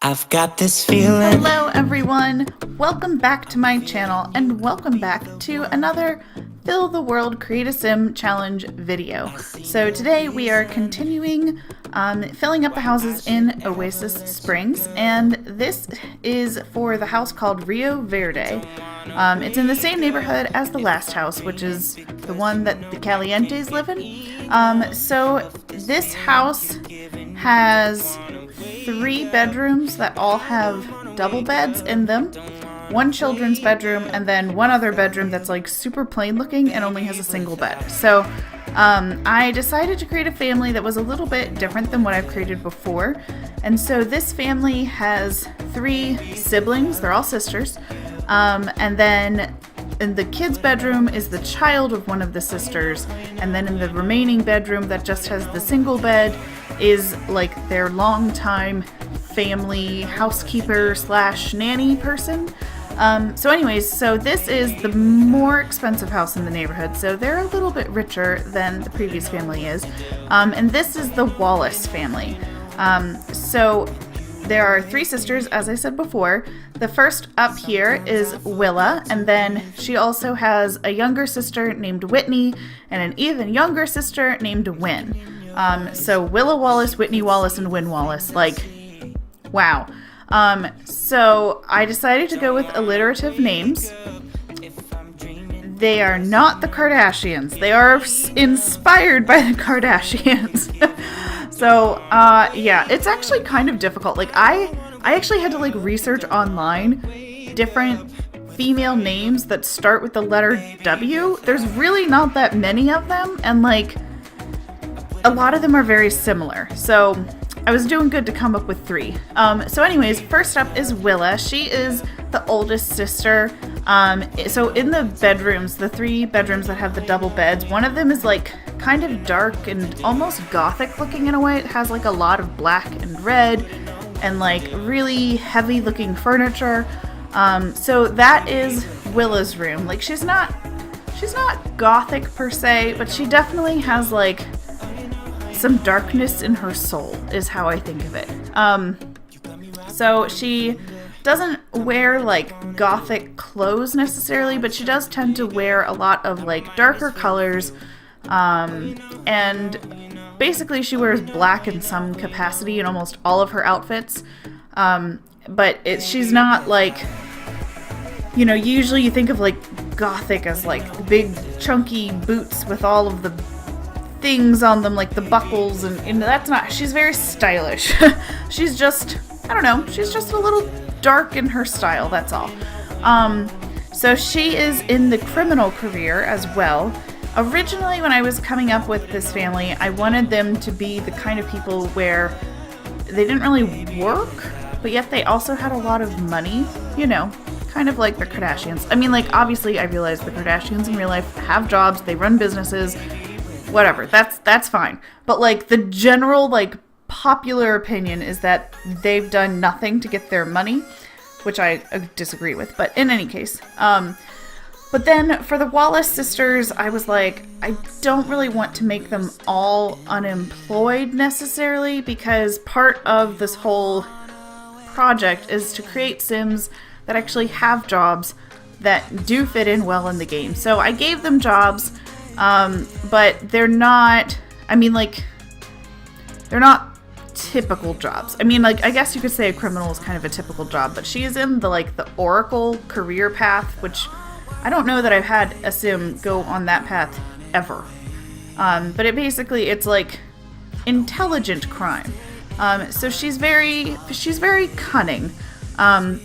I've got this feeling. Hello everyone, welcome back to my channel and welcome back to another Fill the World Create a Sim Challenge video. So today we are continuing filling up the houses in Oasis Springs, and this is for the house called Rio Verde. It's in the same neighborhood as the last house, which is the one that the Calientes live in. So this house has 3 bedrooms that all have double beds in them, 1 children's bedroom, and then 1 other bedroom that's like super plain looking and only has a single bed. So I decided to create a family that was a little bit different than what I've created before. And so this family has 3 siblings, they're all sisters, and then in the kids' bedroom is the child of one of the sisters, and then in the remaining bedroom that just has the single bed is like their longtime family housekeeper slash nanny person. So anyways, so this is the more expensive house in the neighborhood, so they're a little bit richer than the previous family is. And this is the Wallace family. So there are 3 sisters, as I said before. The first up here is Willa, and then she also has a younger sister named Whitney and an even younger sister named Wynn. So Willa Wallace, Whitney Wallace, and Wynn Wallace. Like, wow. So I decided to go with alliterative names. They are not the Kardashians. They are inspired by the Kardashians. So, yeah, it's actually kind of difficult. Like, I actually had to, like, research online different female names that start with the letter W. There's really not that many of them, and, like, a lot of them are very similar. So I was doing good to come up with 3. So anyways, first up is Willa. She is the oldest sister. So in the bedrooms, the 3 bedrooms that have the double beds, one of them is like kind of dark and almost gothic looking in a way. It has like a lot of black and red and like really heavy looking furniture. So that is Willa's room. Like she's not gothic per se, but she definitely has like some darkness in her soul is how I think of it. So she doesn't wear like gothic clothes necessarily, but she does tend to wear a lot of like darker colors, and basically she wears black in some capacity in almost all of her outfits. But she's not like, you know, usually you think of like gothic as like big chunky boots with all of the things on them, like the buckles, and that's not, she's very stylish. She's just, I don't know, she's just a little dark in her style, that's all. So she is in the criminal career as well. Originally, when I was coming up with this family, I wanted them to be the kind of people where they didn't really work, but yet they also had a lot of money, you know, kind of like the Kardashians. I mean, like, obviously I realize the Kardashians in real life have jobs, they run businesses, whatever, that's fine. But like the general like popular opinion is that they've done nothing to get their money, which I disagree with, but in any case. But then for the Wallace sisters, I was like, I don't really want to make them all unemployed necessarily, because part of this whole project is to create Sims that actually have jobs that do fit in well in the game. So I gave them jobs, but they're not, I mean, like, they're not typical jobs. I mean, like, I guess you could say a criminal is kind of a typical job, but she is in the, like, the Oracle career path, which I don't know that I've had a Sim go on that path ever. But it's like intelligent crime. So she's very cunning.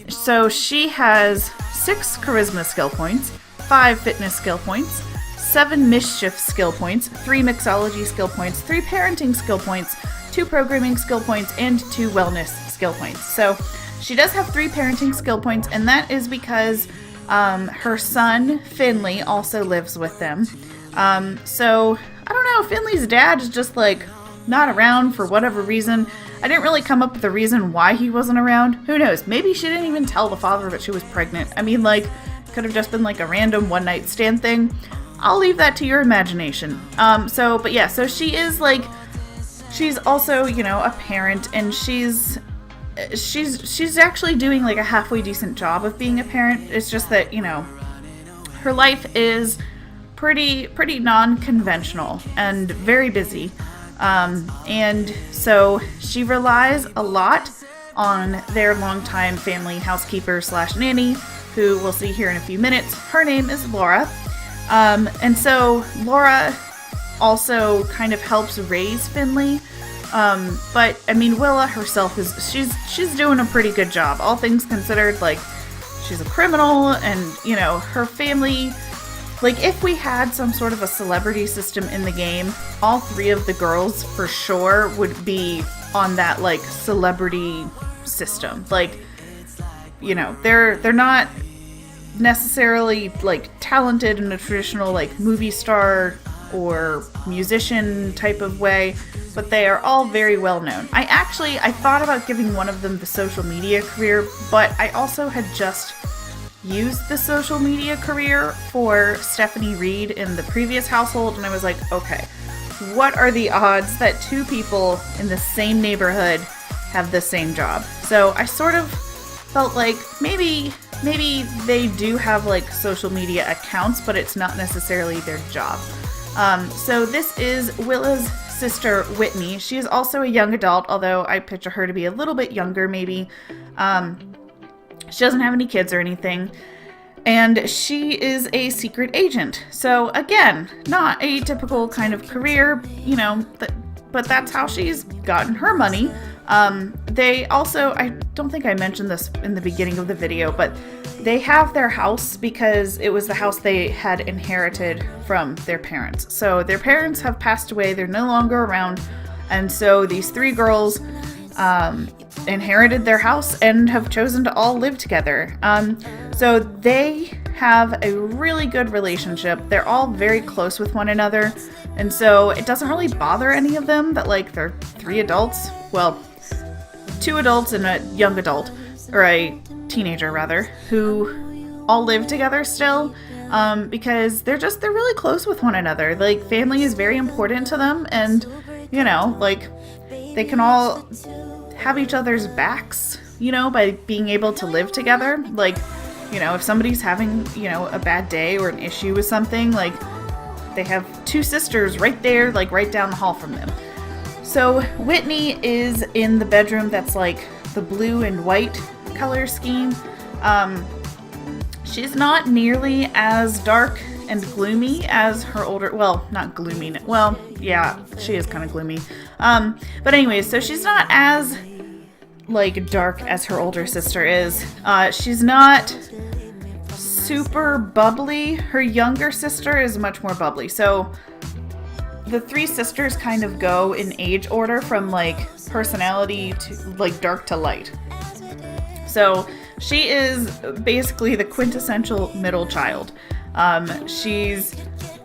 So she has 6 charisma skill points, 5 fitness skill points, 7 mischief skill points, 3 mixology skill points, 3 parenting skill points, 2 programming skill points, and 2 wellness skill points. So she does have 3 parenting skill points, and that is because her son, Finley, also lives with them. So I don't know, Finley's dad is just like not around for whatever reason. I didn't really come up with a reason why he wasn't around. Who knows? Maybe she didn't even tell the father that she was pregnant. I mean, like, could have just been like a random one-night stand thing. I'll leave that to your imagination. But yeah, so she is like, she's also, you know, a parent, and she's she's actually doing like a halfway decent job of being a parent. It's just that, you know, her life is pretty non-conventional and very busy. And so she relies a lot on their longtime family housekeeper / nanny, who we'll see here in a few minutes. Her name is Laura. And so Laura also kind of helps raise Finley. But I mean, Willa herself she's doing a pretty good job. All things considered, like, she's a criminal, and, you know, her family, like, if we had some sort of a celebrity system in the game, all 3 of the girls for sure would be on that, like, celebrity system. Like, you know, they're not necessarily, like, talented in a traditional, like, movie star or musician type of way, but they are all very well known. I thought about giving one of them the social media career, but I also had just used the social media career for Stephanie Reed in the previous household, and I was like, okay, what are the odds that 2 people in the same neighborhood have the same job? So I sort of felt like maybe they do have, like, social media accounts, but it's not necessarily their job. So this is Willa's sister, Whitney. She is also a young adult, although I picture her to be a little bit younger, maybe. She doesn't have any kids or anything. And she is a secret agent. So again, not a typical kind of career, you know, but that's how she's gotten her money. They also, I don't think I mentioned this in the beginning of the video, but they have their house because it was the house they had inherited from their parents. So their parents have passed away, they're no longer around, and so these 3 girls inherited their house and have chosen to all live together. So they have a really good relationship. They're all very close with one another, and so it doesn't really bother any of them that, like, they're 3 adults, well, 2 adults and a young adult, or a teenager rather, who all live together still, because they're really close with one another. Like, family is very important to them, and, you know, like, they can all have each other's backs, you know, by being able to live together. Like, you know, if somebody's having, you know, a bad day or an issue with something, like, they have 2 sisters right there, like, right down the hall from them. So Whitney is in the bedroom that's, like, the blue and white color scheme. She's not nearly as dark and gloomy as her older, well, not gloomy, well, yeah, she is kind of gloomy. But anyways, so she's not as, like, dark as her older sister is. She's not super bubbly. Her younger sister is much more bubbly. So the 3 sisters kind of go in age order from, like, personality to, like, dark to light. So she is basically the quintessential middle child. She's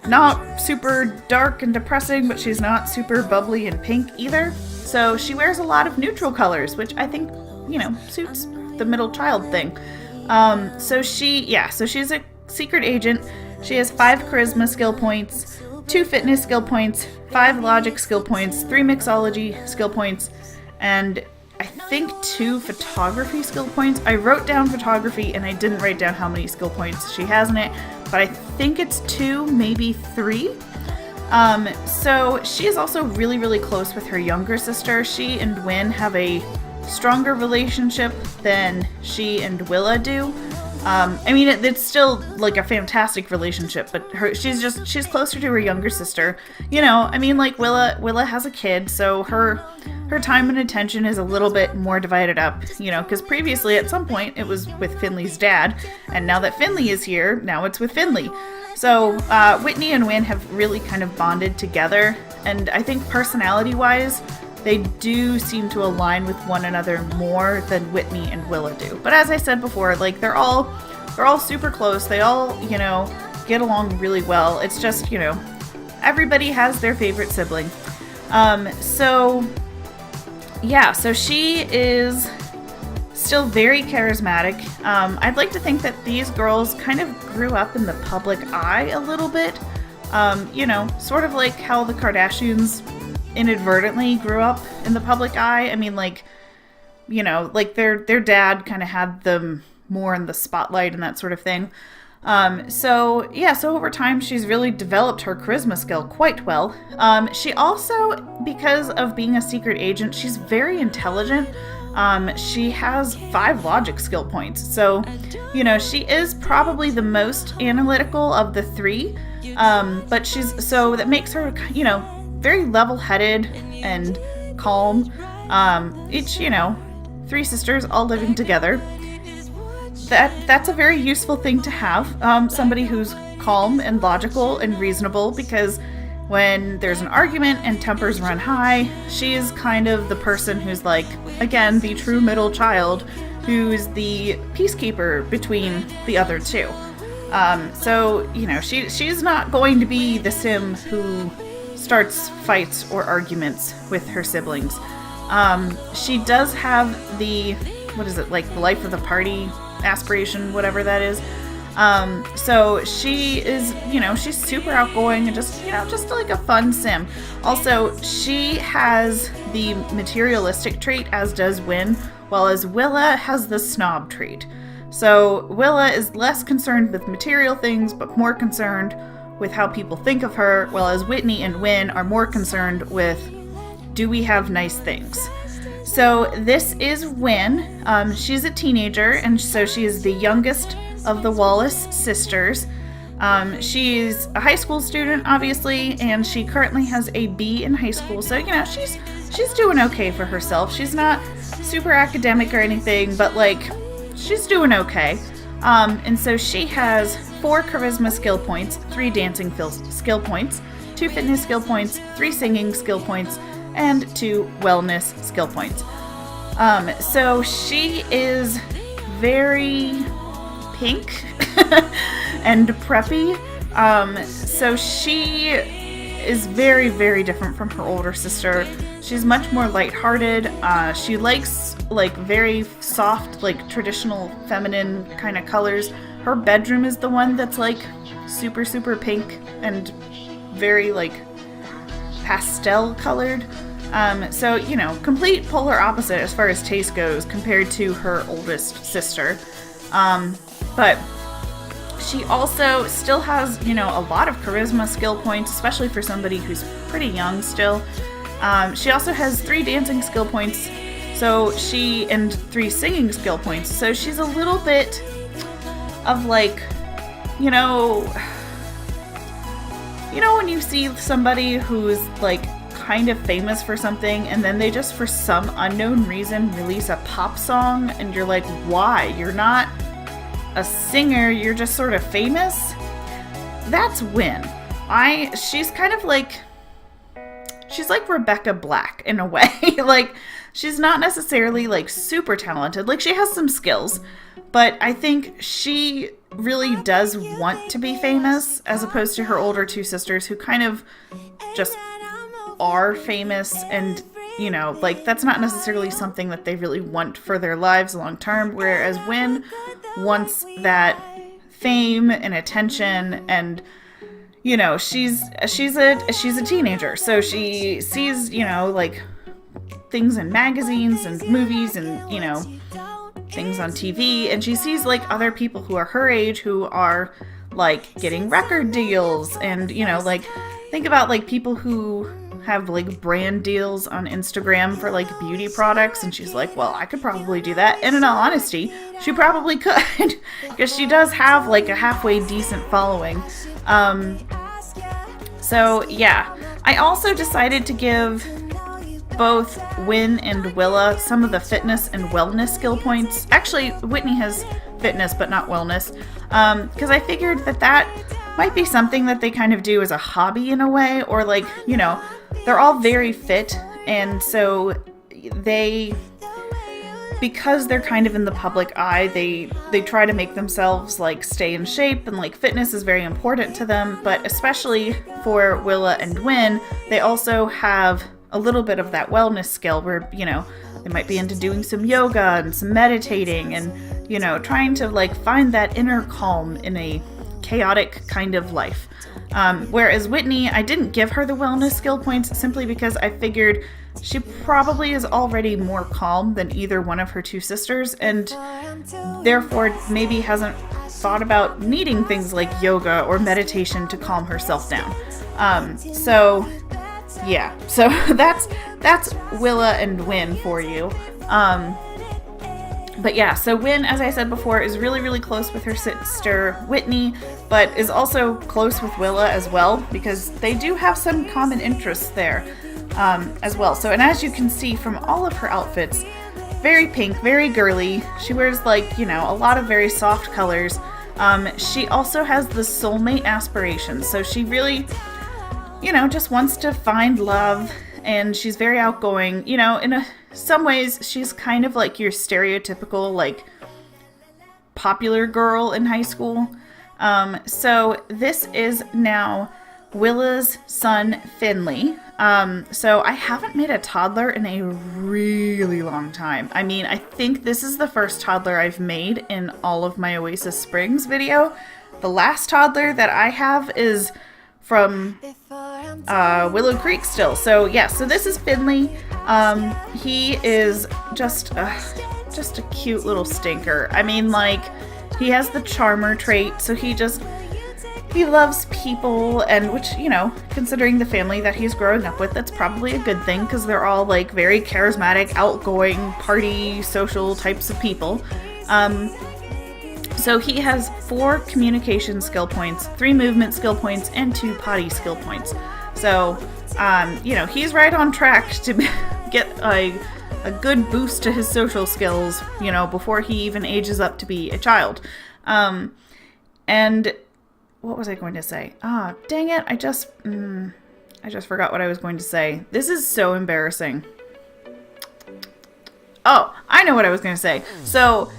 not super dark and depressing, but she's not super bubbly and pink either. So she wears a lot of neutral colors, which I think, you know, suits the middle child thing. So she's a secret agent. She has 5 charisma skill points, 2 fitness skill points, 5 logic skill points, 3 mixology skill points, and I think 2 photography skill points. I wrote down photography and I didn't write down how many skill points she has in it, but I think it's 2, maybe 3. So she is also really close with her younger sister. She and Wynn have a stronger relationship than she and Willa do. I mean, it's still, like, a fantastic relationship, but she's closer to her younger sister. You know, I mean, like, Willa has a kid, so her time and attention is a little bit more divided up, you know, because previously at some point it was with Finley's dad, and now that Finley is here, now it's with Finley. So Whitney and Wynn have really kind of bonded together, and I think personality-wise, they do seem to align with one another more than Whitney and Willa do. But as I said before, like, they're all super close. They all, you know, get along really well. It's just, you know, everybody has their favorite sibling. So she is still very charismatic. I'd like to think that these girls kind of grew up in the public eye a little bit. You know, sort of like how the Kardashians inadvertently grew up in the public eye. I mean, like, like their dad kind of had them more in the spotlight and that sort of thing. So over time, she's really developed her charisma skill quite well. She also, because of being a secret agent, she's very intelligent. She has 5 logic skill points. So, she is probably the most analytical of the 3. But so that makes her, very level-headed and calm. Each, 3 sisters all living together. That's a very useful thing to have. Somebody who's calm and logical and reasonable, because when there's an argument and tempers run high, she is kind of the person who's like, again, the true middle child, who's the peacekeeper between the other 2. So, she's not going to be the sim who starts fights or arguments with her siblings. She does have the, the life of the party aspiration, whatever that is. So she is, she's super outgoing and just like a fun sim. Also, she has the materialistic trait, as does Wynn, while as Willa has the snob trait. So Willa is less concerned with material things, but more concerned with how people think of her, while as Whitney and Wynn are more concerned with, do we have nice things? So this is Wynn. She's a teenager, and so she is the youngest of the Wallace sisters. She's a high school student, obviously, and she currently has a B in high school. So, she's doing okay for herself. She's not super academic or anything, but, she's doing okay. And so she has 4 charisma skill points, 3 dancing skill points, 2 fitness skill points, 3 singing skill points, and 2 wellness skill points. So she is very pink and preppy. So she is very, very different from her older sister. She's much more lighthearted. She likes very soft, traditional feminine kind of colors. Her bedroom is the one that's super, super pink and very pastel colored. So, complete polar opposite as far as taste goes compared to her oldest sister. But she also still has, a lot of charisma skill points, especially for somebody who's pretty young still. She also has 3 dancing skill points, and 3 singing skill points. So she's a little bit of when you see somebody who's kind of famous for something, and then they just for some unknown reason release a pop song, and you're like, why? You're not a singer, you're just sort of famous? That's Wynn. She's kind of she's like Rebecca Black in a way. She's not necessarily super talented. She has some skills, but I think she really does want to be famous, as opposed to her older 2 sisters who kind of just are famous, and that's not necessarily something that they really want for their lives long term, whereas Wynn wants that fame and attention, and she's a teenager, so she sees things in magazines and movies and things on TV, and she sees other people who are her age who are getting record deals, and think about people who have brand deals on Instagram for beauty products, and she's like, well, I could probably do that. And in all honesty, she probably could, because she does have a halfway decent following. So yeah, I also decided to give both Wynn and Willa some of the fitness and wellness skill points. Actually, Whitney has fitness but not wellness, because I figured that might be something that they kind of do as a hobby in a way, or they're all very fit, and so because they're kind of in the public eye, they try to make themselves stay in shape, and fitness is very important to them. But especially for Willa and Wynn, they also have a little bit of that wellness skill where they might be into doing some yoga and some meditating, and trying to find that inner calm in a chaotic kind of life. Whereas Whitney, I didn't give her the wellness skill points simply because I figured she probably is already more calm than either one of her two sisters, and therefore maybe hasn't thought about needing things like yoga or meditation to calm herself down. So that's Willa and Wynn for you. But yeah, so Wynn, as I said before, is really, really close with her sister Whitney, but is also close with Willa as well, because they do have some common interests there as well. So, and as you can see from all of her outfits, very pink, very girly. She wears like, a lot of very soft colors. She also has the soulmate aspirations, so she really, just wants to find love, and she's very outgoing. In some ways, she's kind of like your stereotypical, like, popular girl in high school. So this is now Willa's son, Finley. So I haven't made a toddler in a really long time. I mean, I think this is the first toddler I've made in all of my Oasis Springs video. The last toddler that I have is from Willow Creek still. So yeah, so this is Finley. He is just a cute little stinker. I mean, like, he has the charmer trait, so he loves people, and which, considering the family that he's growing up with, that's probably a good thing, because they're all like very charismatic, outgoing, party, social types of people. So he has 4 communication skill points, 3 movement skill points, and 2 potty skill points. So, he's right on track to get a good boost to his social skills, before he even ages up to be a child. And what was I going to say? Dang it. I just forgot what I was going to say. This is so embarrassing. Oh, I know what I was going to say. So,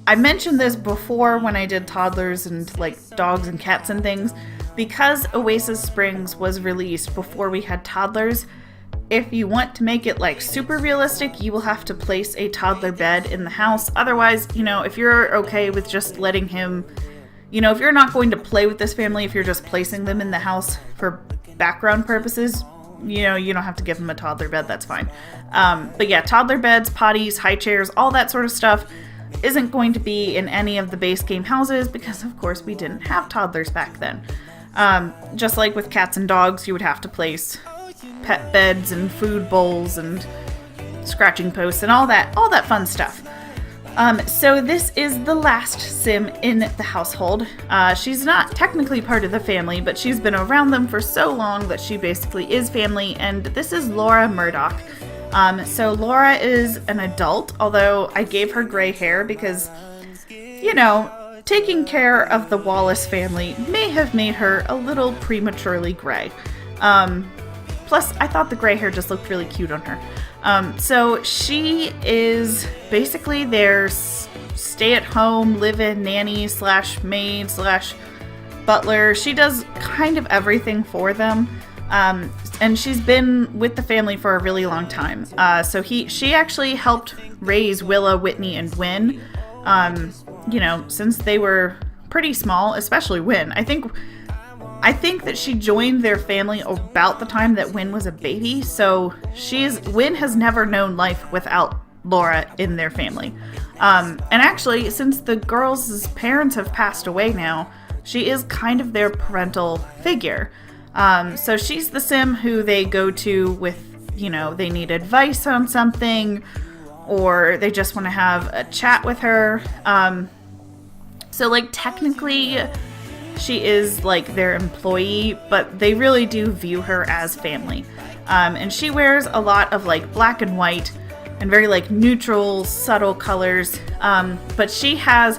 I mentioned this before when I did toddlers and like dogs and cats and things. Because Oasis Springs was released before we had toddlers, if you want to make it like super realistic, you will have to place a toddler bed in the house. Otherwise, if you're okay with just letting him, if you're not going to play with this family, if you're just placing them in the house for background purposes, you don't have to give them a toddler bed, that's fine. But yeah, toddler beds, potties, high chairs, all that sort of stuff isn't going to be in any of the base game houses because, of course, we didn't have toddlers back then. Just like with cats and dogs, you would have to place pet beds and food bowls and scratching posts and all that fun stuff. So this is the last sim in the household. She's not technically part of the family, but she's been around them for so long that she basically is family, and this is Laura Murdoch. So Laura is an adult, although I gave her gray hair because, taking care of the Wallace family may have made her a little prematurely gray. Plus, I thought the gray hair just looked really cute on her. So she is basically their stay-at-home, live-in nanny / maid / butler. She does kind of everything for them. And she's been with the family for a really long time. So she actually helped raise Willa, Whitney, and Wynn, since they were pretty small, especially Wynn. I think that she joined their family about the time that Wynn was a baby, so Wynn has never known life without Laura in their family. And actually, since the girls' parents have passed away now, she is kind of their parental figure. So she's the sim who they go to with, they need advice on something, or they just want to have a chat with her. So like technically she is like their employee, but they really do view her as family. And she wears a lot of like black and white and very like neutral, subtle colors. But she is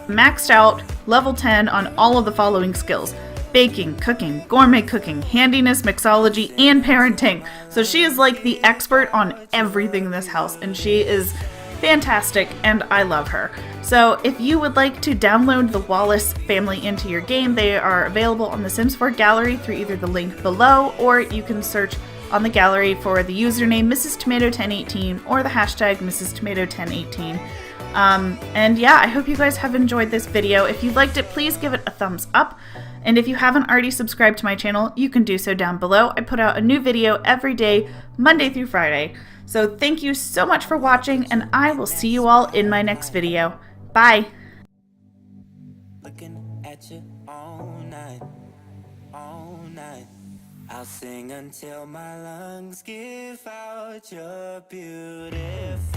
maxed out level 10 on all of the following skills: baking, cooking, gourmet cooking, handiness, mixology, and parenting. So she is like the expert on everything in this house, and she is fantastic, and I love her. So if you would like to download the Wallace family into your game, they are available on the Sims 4 gallery through either the link below, or you can search on the gallery for the username Mrs. Tomato 1018 or the hashtag Mrs. Tomato 1018. And yeah, I hope you guys have enjoyed this video. If you liked it, please give it a thumbs up. And if you haven't already subscribed to my channel, you can do so down below. I put out a new video every day, Monday through Friday. So thank you so much for watching, and I will see you all in my next video. Bye! Looking at you all night, all night. I'll sing until my lungs give out your beautiful